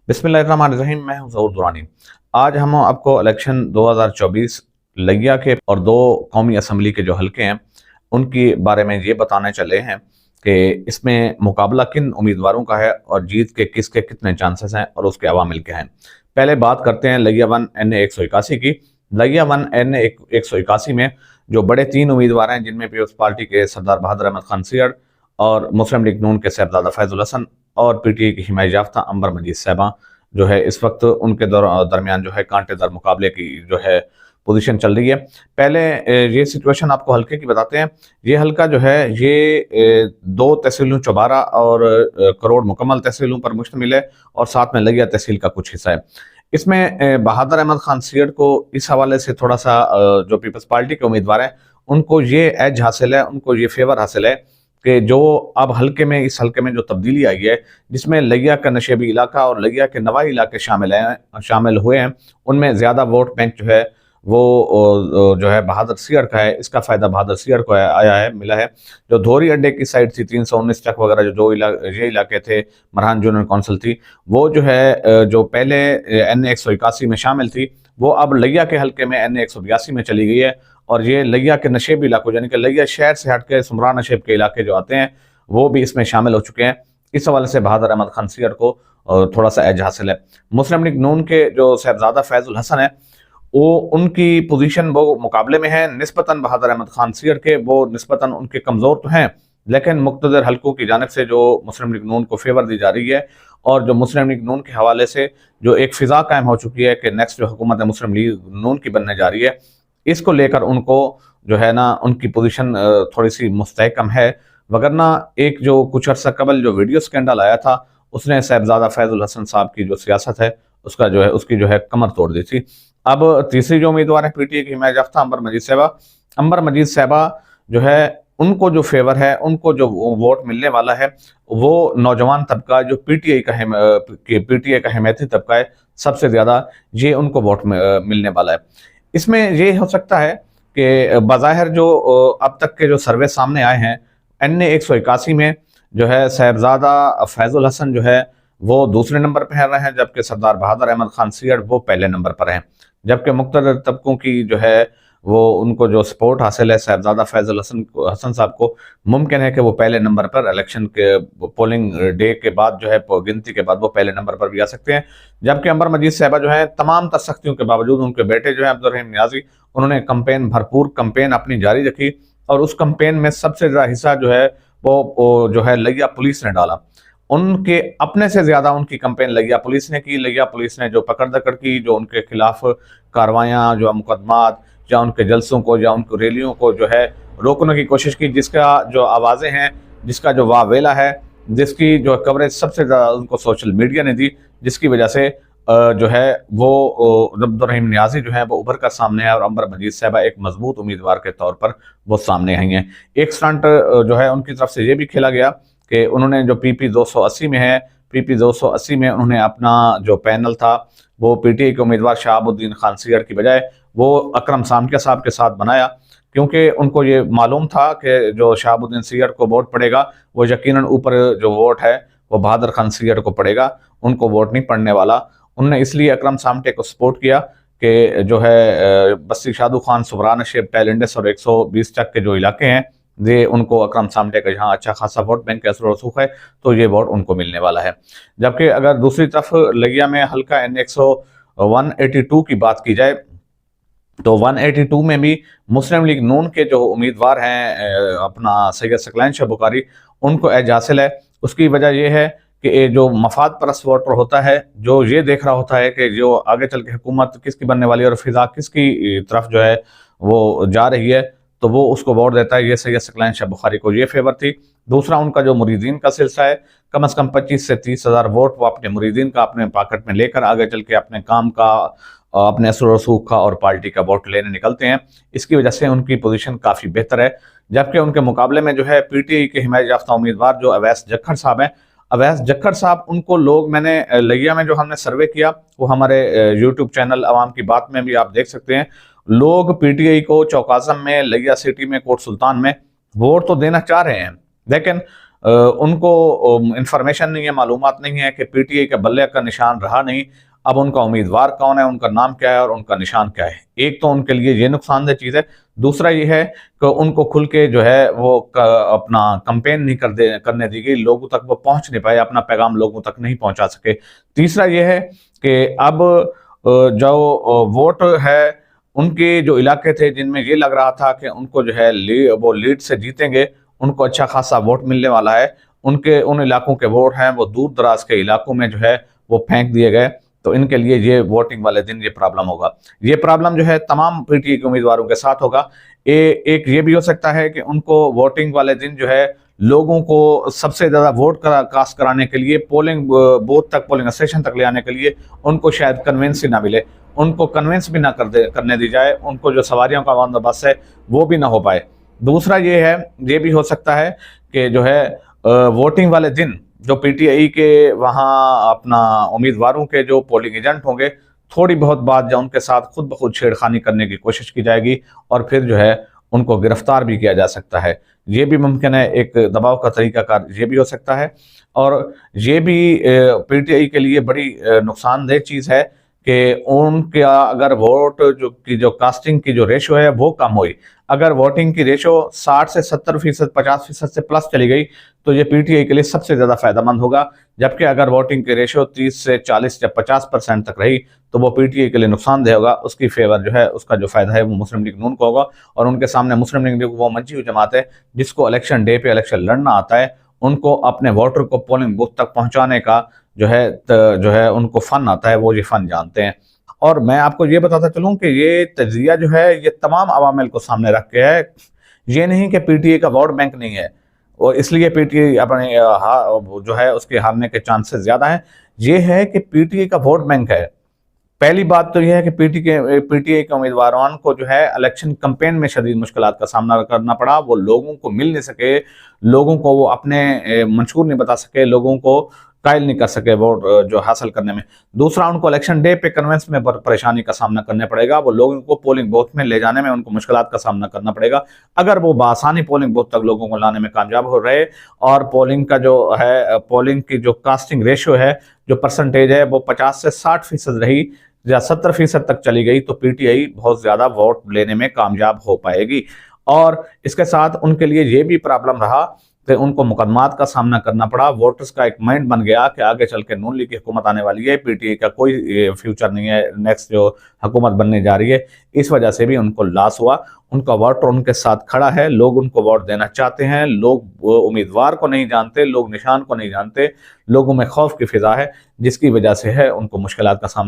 बिस्मिल्लाहिर्रहमानिर्रहीम। मैं हूं ज़हूर दुरानी। आज हम आपको इलेक्शन 2024 लिगिया के और दो कौमी असम्बली के जो हल्के हैं उनके बारे में ये बताने चले हैं कि इसमें मुकाबला किन उम्मीदवारों का है और जीत के किसके कितने चांसेस हैं और उसके अवामिल क्या हैं। पहले बात करते हैं लिगिया 1 NA 181 की। लिगिया 1 NA 181 में जो बड़े तीन उम्मीदवार हैं, जिनमें पीपल्स पार्टी के सरदार बहादुर अहमद खान सियड़ और मुस्लिम लीग नून के साहबजादा फैजुल हसन और PTI की हिमायत याफ्ता अंबर मजीद साहबा जो है इस वक्त उनके दरमियान जो है कांटेदार मुकाबले की जो है पोजीशन चल रही है। पहले ये सिचुएशन आपको हल्के की बताते हैं। ये हल्का जो है ये दो तहसीलों चौबारा और करोड़ मुकम्मल तहसीलों पर मुश्तमिल है और साथ में लिगिया तहसील का कुछ हिस्सा है। इसमें बहादुर अहमद खान सियड़ को इस हवाले से थोड़ा सा जो पीपल्स पार्टी के उम्मीदवार हैं उनको ये एज हासिल है, उनको ये फेवर हासिल है कि जो अब हल्के में इस हल्के में जो तब्दीली आई है, जिसमें लिगिया का नशेबी इलाका और लिगिया के नवाही इलाके शामिल हुए हैं, उनमें ज़्यादा वोट बैंक जो है वो जो है बहादुर सियड़ का है। इसका फ़ायदा बहादुर सियड़ को आया है, मिला है। जो धोरी अड्डे की साइड थी 319 चक वगैरह ये इलाके थे, मरहान जूनियर काउंसिल थी, वो जो है जो पहले NA 181 में शामिल थी, वो अब लिगिया के हल्के में NA 182 में चली गई है। और ये लिगिया के नशेब इलाकों यानी कि लिगिया शहर से हट के सुमरा नशेब के इलाके जो आते हैं वो भी इसमें शामिल हो चुके हैं। इस हवाले से बहादुर अहमद खान सियड़ को थोड़ा सा एज हासिल है। मुस्लिम लीग नून के जो साहबजादा फैजुल हसन है, वो उनकी पोजीशन वो मुकाबले में है निस्बतन बहादुर अहमद खान सियड़ के। वो निस्बतन उनके कमज़ोर तो हैं, लेकिन मुख्तदर हल्कों की जानिब से जो मुस्लिम लीग नून को फेवर दी जा रही है और जो मुस्लिम लीग नून के हवाले से जो एक फ़िज़ा कायम हो चुकी है कि नेक्स्ट जो हुकूमत है मुस्लिम लीग नून की बनने जा रही है, इसको लेकर उनको जो है ना उनकी पोजीशन थोड़ी सी मुस्तहकम है। वगरना एक जो कुछ अर्सा कबल जो वीडियो स्कैंडल आया था, उसने साहबजादा फैजुल हसन साहब की जो सियासत है उसकी जो है कमर तोड़ दी थी। अब तीसरी जो उम्मीदवार है PTI की हिमायत याफ्ता अंबर मजीद साहबा जो है उनको जो फेवर है, उनको जो वोट मिलने वाला है, वो नौजवान तबका जो PTI का हिमायती तबका है, सबसे ज़्यादा ये उनको वोट मिलने वाला है। इसमें ये हो सकता है कि बज़ाहिर जो अब तक के जो सर्वे सामने आए हैं, NA 181 में जो है साहबजादा फैजुल हसन जो है वो दूसरे नंबर पर रहे हैं, जबकि सरदार बहादुर अहमद खान सियड़ वो पहले नंबर पर हैं। जबकि मुख्तलिफ तबकों की जो है वो उनको जो सपोर्ट हासिल है साहबजादा फैजुल हसन साहब को, मुमकिन है कि वो पहले नंबर पर इलेक्शन के पोलिंग डे के बाद जो है गिनती के बाद वो पहले नंबर पर भी आ सकते हैं। जबकि अंबर मजीद साहबा जो है तमाम तरसख्तियों के बावजूद, उनके बेटे जो है अब्दुर्रहीम नियाजी, उन्होंने भरपूर कंपेन अपनी जारी रखी और उस कंपेन में सबसे ज़्यादा हिस्सा जो है वो जो है लिगिया पुलिस ने डाला। उनके अपने से ज़्यादा उनकी कंपेन लिगिया पुलिस ने की। लिगिया पुलिस ने जो पकड़ दकड़ की, जो उनके खिलाफ कार्रवाइयाँ, जो मुकदमात या उनके जलसों को या उनकी रैलियों को जो है रोकने की कोशिश की, जिसका जो आवाज़ें हैं, जिसका जो वावेला है, जिसकी जो कवरेज सबसे ज़्यादा उनको सोशल मीडिया ने दी, जिसकी वजह से जो है वो अब्दुर्रहीम नियाजी जो है वो उभर कर सामने आए और अंबर मजीद साहबा एक मजबूत उम्मीदवार के तौर पर वो सामने आई हैं। एक स्टंट जो है उनकी तरफ से ये भी खेला गया कि उन्होंने जो PP 280 में है, PP 280 में उन्होंने अपना जो पैनल था वो PTI के उम्मीदवार शहाबुद्दीन खान सियड़ की बजाय वो अकरम सामकिया साहब के साथ बनाया, क्योंकि उनको ये मालूम था कि जो शहाबुद्दीन सियड़ को वोट पड़ेगा वो यकीनन ऊपर जो वोट है वो बहादुर खान सियड़ को पड़ेगा, उनको वोट नहीं पड़ने वाला। उन्होंने इसलिए अकरम सामटे को सपोर्ट किया कि जो है बस्ती शादू खान, सुमरा नशेब, टैलेंडस और 120 चक के जो इलाके हैं, ये उनको अकरम सामटे का यहाँ अच्छा खासा वोट बैंक का असर रसूख है, तो ये वोट उनको मिलने वाला है। जबकि अगर दूसरी तरफ लिगिया में हल्का NA 182 की बात की जाए, तो 182 में भी मुस्लिम लीग नून के जो उम्मीदवार हैं अपना सैयद सकलैन शाह बुखारी, उनको एज हासिल है। उसकी वजह यह है कि जो मफाद परस्त वोटर होता है, जो ये देख रहा होता है कि जो आगे चल के हुकूमत किसकी बनने वाली है और फिजा किसकी तरफ जो है वो जा रही है, तो वो उसको वोट देता है। ये सैयद सकलैन शाह बुखारी को ये फेवर थी। दूसरा उनका जो मुरीदीन का सिलसिला है, कम से कम 25 से 30 हज़ार वोट वो अपने मुरीदीन का अपने पॉकेट में लेकर आगे चल के अपने काम का, अपने असर रसूख का और पार्टी का वोट लेने निकलते हैं। इसकी वजह से उनकी पोजीशन काफ़ी बेहतर है। जबकि उनके मुकाबले में जो है PTI के हिमायत याफ्ता उम्मीदवार जो अवैस जक्खड़ साहब हैं, अवैस जक्खड़ साहब, उनको लोग, मैंने लिगिया में जो हमने सर्वे किया वो हमारे YouTube चैनल अवाम की बात में भी आप देख सकते हैं, लोग PTI को चौकाज़म में, लिगिया सिटी में, कोट सुल्तान में वोट तो देना चाह रहे हैं, लेकिन उनको इंफॉर्मेशन नहीं है, मालूमात नहीं है कि पीटीआई का बल्ले का निशान रहा नहीं, अब उनका उम्मीदवार कौन है, उनका नाम क्या है और उनका निशान क्या है। एक तो उनके लिए ये नुकसानदेह चीज़ है। दूसरा ये है कि उनको खुल के जो है वो अपना कंपेन नहीं करने दी गई, लोगों तक वो पहुंच नहीं पाए, अपना पैगाम लोगों तक नहीं पहुंचा सके। तीसरा ये है कि अब जो वोट है, उनके जो इलाके थे जिनमें ये लग रहा था कि उनको जो है वो लीड से जीतेंगे, उनको अच्छा खासा वोट मिलने वाला है, उनके उन इलाकों के वोट हैं वो दूर दराज के इलाकों में जो है वो फेंक दिए गए। तो इनके लिए ये वोटिंग वाले दिन ये प्रॉब्लम होगा। ये प्रॉब्लम जो है तमाम पीटीआई के उम्मीदवारों के साथ होगा। एक ये भी हो सकता है कि उनको वोटिंग वाले दिन जो है लोगों को सबसे ज़्यादा वोट कास्ट कराने के लिए पोलिंग बूथ तक, पोलिंग स्टेशन तक ले आने के लिए उनको शायद कन्विंस ही ना मिले, उनको कन्विंस भी ना करने दी जाए, उनको जो सवारियों का बंदोबस्त है वो भी ना हो पाए। दूसरा ये भी हो सकता है कि जो है वोटिंग वाले दिन जो पीटीआई के वहाँ अपना उम्मीदवारों के जो पोलिंग एजेंट होंगे, थोड़ी बहुत बात जो उनके साथ खुद ब खुद छेड़खानी करने की कोशिश की जाएगी और फिर जो है उनको गिरफ्तार भी किया जा सकता है। ये भी मुमकिन है, एक दबाव का तरीकाकार ये भी हो सकता है। और ये भी पीटीआई के लिए बड़ी नुकसानदेह चीज़ है कि उनका अगर वोट जो कास्टिंग की जो रेशो है वो कम हुई, अगर वोटिंग की रेशो 60 से 70%, 50% से प्लस चली गई तो ये पीटीआई के लिए सबसे ज़्यादा फायदेमंद होगा। जबकि अगर वोटिंग की रेशो 30 से 40 या 50% तक रही तो वो पीटीआई के लिए नुकसानदेह होगा। उसकी फेवर जो है, उसका जो फायदा है वो मुस्लिम लीग नून को होगा। और उनके सामने मुस्लिम लीग वो मंची हुई जमात है जिसको इलेक्शन डे पे इलेक्शन लड़ना आता है, उनको अपने वोटर को पोलिंग बूथ तक पहुंचाने का जो है उनको फन आता है, वो ये फन जानते हैं। और मैं आपको ये बताता चलूं कि ये तजिया जो है ये तमाम अवामिल को सामने रख के है। ये नहीं कि पीटीआई का वोट बैंक नहीं है और इसलिए पीटीआई अपने जो है उसके हारने के चांसेस ज्यादा हैं। ये है कि पीटीआई का वोट बैंक है। पहली बात तो यह है कि पीटीआई के उम्मीदवारों को जो है इलेक्शन कैंपेन में शदीद मुश्किलात का सामना करना पड़ा। वो लोगों को मिल नहीं सके, लोगों को वो अपने मंशूर नहीं बता सके, लोगों को कायल नहीं कर सके वोट जो हासिल करने में। दूसरा, उनको इलेक्शन डे पे कन्वेंस में परेशानी का सामना करना पड़ेगा, वो लोगों को पोलिंग बूथ में ले जाने में उनको मुश्किलात का सामना करना पड़ेगा। अगर वो बासानी पोलिंग बूथ तक लोगों को लाने में कामयाब हो रहे और पोलिंग का जो है, पोलिंग की जो कास्टिंग रेशियो है, जो परसेंटेज है वो 50 से 60% रही या 70% तक चली गई तो पीटीआई बहुत ज्यादा वोट लेने में कामयाब हो पाएगी। और इसके साथ उनके लिए ये भी प्रॉब्लम रहा कि उनको मुकदमात का सामना करना पड़ा। वोटर्स का एक माइंड बन गया कि आगे चल के नून लीग की हुकूमत आने वाली है, पीटीआई का कोई फ्यूचर नहीं है, नेक्स्ट जो हुकूमत बनने जा रही है। इस वजह से भी उनको लॉस हुआ। उनका वोटर उनके साथ खड़ा है, लोग उनको वोट देना चाहते हैं, लोग उम्मीदवार को नहीं जानते, लोग निशान को नहीं जानते, लोगों में खौफ की फिजा है, जिसकी वजह से है उनको मुश्किलात का सामना